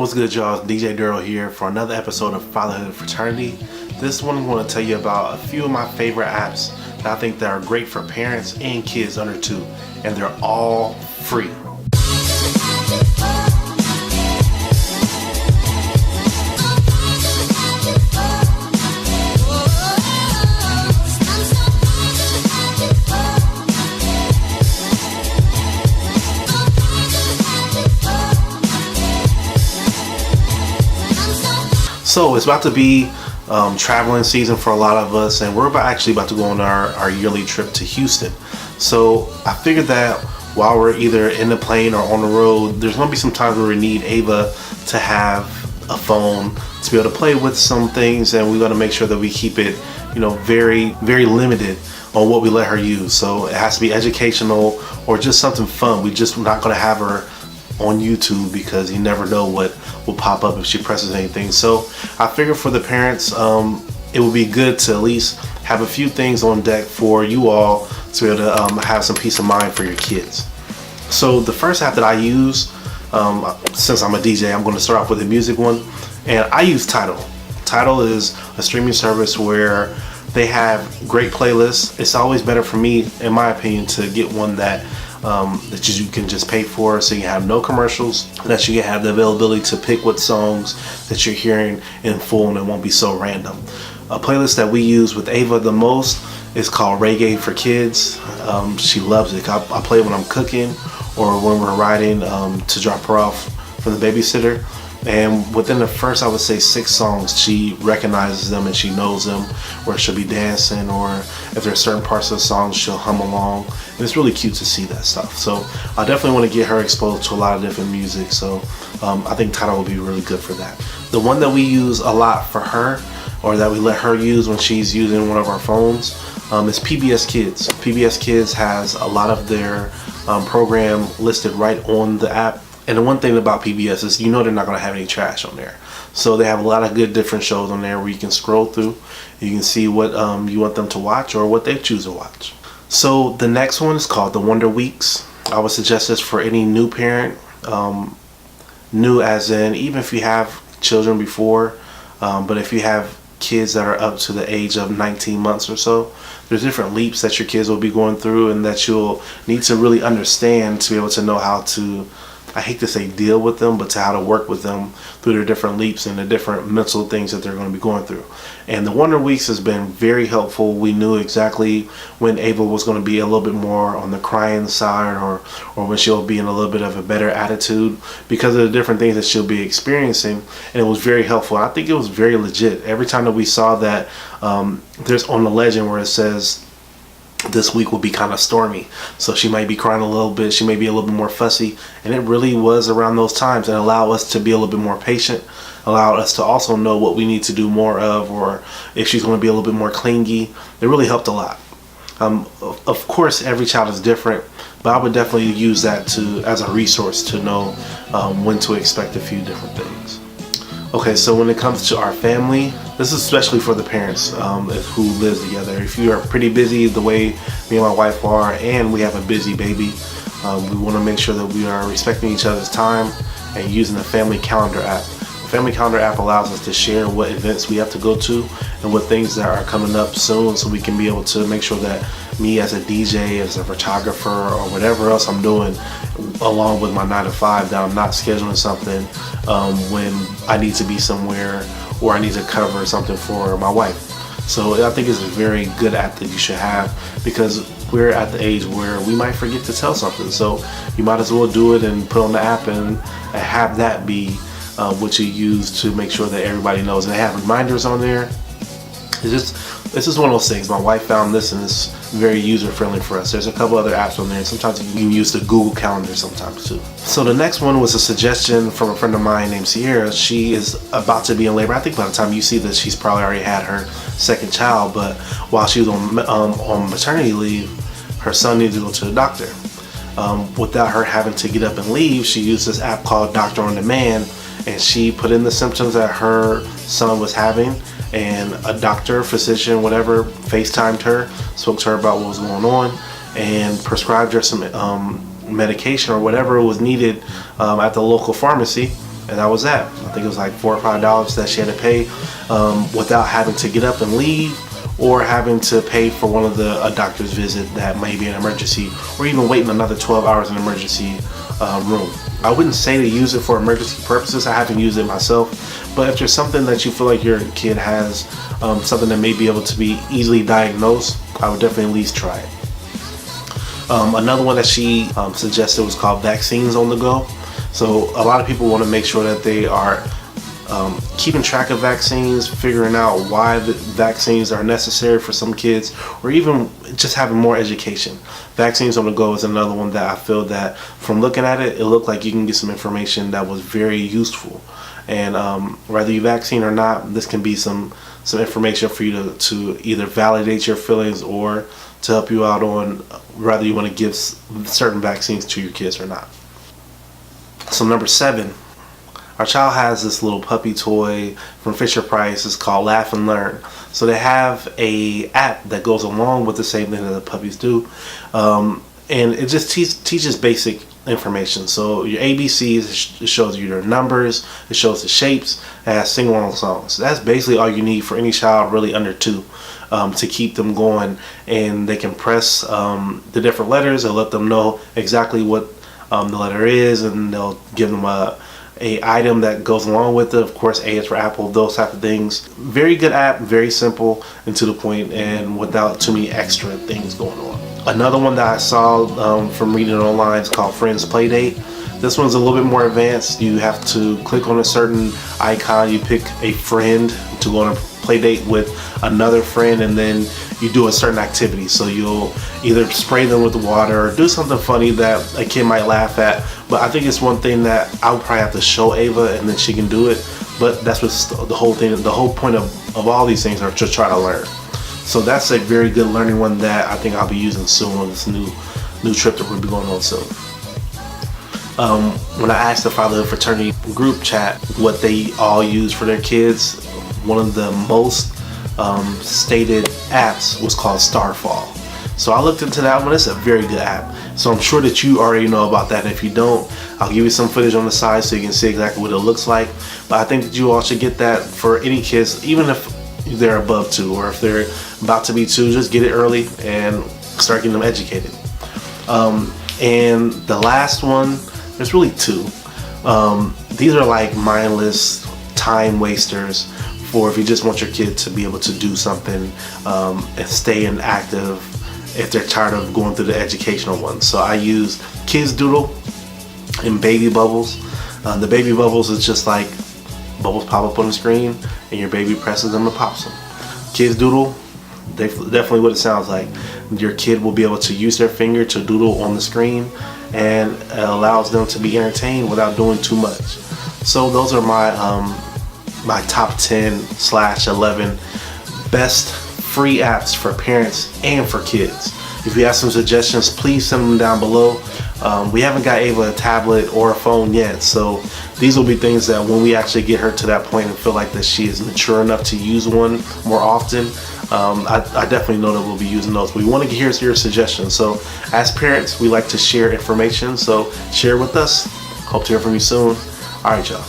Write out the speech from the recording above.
What's good, y'all? It's DJDURL here for another episode of Fatherhood Fraternity. This one I'm going to tell you about a few of my favorite apps that I think that are great for parents and kids under 2, and they're all free. So it's about to be traveling season for a lot of us, and we're actually about to go on our yearly trip to Houston. So I figured that while we're either in the plane or on the road, there's going to be some times where we need Ava to have a phone to be able to play with some things, and we got to make sure that we keep it, very, very limited on what we let her use. So it has to be educational or just something fun. We just not going to have her on YouTube because you never know what will pop up if she presses anything. So I figured for the parents, it would be good to at least have a few things on deck for you all to be able to have some peace of mind for your kids. So the first app that I use, since I'm a DJ, I'm going to start off with a music one, and I use Tidal. Tidal is a streaming service where they have great playlists. It's always better for me, in my opinion, to get one that you can just pay for, so you have no commercials, that you have the availability to pick what songs that you're hearing in full, and it won't be so random. A playlist that we use with Ava the most is called Reggae for Kids. She loves it. I play it when I'm cooking or when we're riding to drop her off from the babysitter. And within the first, I would say 6 songs, she recognizes them and she knows them, where she'll be dancing, or if there's certain parts of the song, she'll hum along. And it's really cute to see that stuff. So I definitely want to get her exposed to a lot of different music. So I think Tidal will be really good for that. The one that we use a lot for her, or that we let her use when she's using one of our phones, is PBS Kids. PBS Kids has a lot of their program listed right on the app. And the one thing about PBS is they're not going to have any trash on there. So they have a lot of good different shows on there where you can scroll through. You can see what you want them to watch or what they choose to watch. So the next one is called the Wonder Weeks. I would suggest this for any new parent. New as in, even if you have children before, but if you have kids that are up to the age of 19 months or so, there's different leaps that your kids will be going through and that you'll need to really understand to be able to know how to, I hate to say deal with them, but to how to work with them through their different leaps and the different mental things that they're going to be going through. And the Wonder Weeks has been very helpful. We knew exactly when Ava was going to be a little bit more on the crying side, or when she'll be in a little bit of a better attitude because of the different things that she'll be experiencing. And it was very helpful. I think it was very legit. Every time that we saw that, there's on the legend where it says, this week will be kind of stormy, so she might be crying a little bit, she may be a little bit more fussy, and it really was around those times, and allow us to be a little bit more patient, allow us to also know what we need to do more of, or if she's going to be a little bit more clingy. It really helped a lot. Of course, every child is different, but I would definitely use that as a resource to know when to expect a few different things. Okay, so when it comes to our family, this is especially for the parents who live together. If you are pretty busy the way me and my wife are, and we have a busy baby, we want to make sure that we are respecting each other's time and using the family calendar app. The family calendar app allows us to share what events we have to go to and what things that are coming up soon, so we can be able to make sure that me as a DJ, as a photographer, or whatever else I'm doing along with my 9 to 5, that I'm not scheduling something when I need to be somewhere or I need to cover something for my wife. So I think it's a very good app that you should have, because we're at the age where we might forget to tell something. So you might as well do it and put on the app and have that be what you use to make sure that everybody knows. And they have reminders on there. This is one of those things. My wife found this, and it's very user friendly for us. There's a couple other apps on there, and sometimes you can use the Google Calendar sometimes too. So the next one was a suggestion from a friend of mine named Sierra. She is about to be in labor. I think by the time you see this, she's probably already had her second child, but while she was on maternity leave, her son needed to go to the doctor. Without her having to get up and leave, she used this app called Doctor on Demand, and she put in the symptoms that her son was having, and a doctor, physician, whatever, FaceTimed her, spoke to her about what was going on, and prescribed her some medication or whatever was needed at the local pharmacy. and that was that. I think it was like $4 or $5 that she had to pay without having to get up and leave, or having to pay for one of a doctor's visit that may be an emergency, or even waiting another 12 hours in an emergency room. I wouldn't say to use it for emergency purposes. I haven't used it myself, but if there's something that you feel like your kid has, something that may be able to be easily diagnosed, I would definitely at least try it. Another one that she suggested was called Vaccines on the Go. So a lot of people want to make sure that they are keeping track of vaccines, figuring out why the vaccines are necessary for some kids, or even just having more education. Vaccines on the Go is another one that I feel that from looking at it, it looked like you can get some information that was very useful. And whether you vaccine or not, this can be some information for you to either validate your feelings or to help you out on whether you want to give certain vaccines to your kids or not. So number 7, our child has this little puppy toy from Fisher Price. It's called Laugh and Learn. So they have a app that goes along with the same thing that the puppies do, and it just teaches basic information. So your ABCs, it shows you your numbers, it shows the shapes, it has sing-along songs. That's basically all you need for any child really under 2 to keep them going, and they can press the different letters and let them know exactly what the letter is, and they'll give them a item that goes along with it. Of course, A is for Apple, those type of things. Very good app, very simple and to the point, and without too many extra things going on. Another one that I saw from reading it online is called Friends Playdate. This one's a little bit more advanced. You have to click on a certain icon, you pick a friend to go on a play date with another friend, and then you do a certain activity. So you'll either spray them with water or do something funny that a kid might laugh at. But I think it's one thing that I would probably have to show Ava, and then she can do it. But that's what the whole thing, the whole point of all these things are to try to learn. So that's a very good learning one that I think I'll be using soon on this new trip that we'll be going on soon. When I asked the Fatherhood Fraternity group chat what they all use for their kids, one of the most stated apps was called Starfall. So I looked into that one. It's a very good app. So I'm sure that you already know about that. If you don't, I'll give you some footage on the side so you can see exactly what it looks like. But I think that you all should get that for any kids, even if they're above 2 or if they're about to be 2, just get it early and start getting them educated. And the last one, there's really 2. These are like mindless time wasters for if you just want your kid to be able to do something and stay active if they're tired of going through the educational ones. So I use Kids Doodle and Baby Bubbles. The Baby Bubbles is just like bubbles pop up on the screen and your baby presses them and pops them. Kids Doodle, definitely what it sounds like. Your kid will be able to use their finger to doodle on the screen, and it allows them to be entertained without doing too much. So those are my my top 10/11 best free apps for parents and for kids. If you have some suggestions, please send them down below. We haven't got Ava a tablet or a phone yet, so these will be things that when we actually get her to that point and feel like that she is mature enough to use one more often, I definitely know that we'll be using those. We want to hear your suggestions. So as parents, we like to share information, so share with us. Hope to hear from you soon. All right, y'all.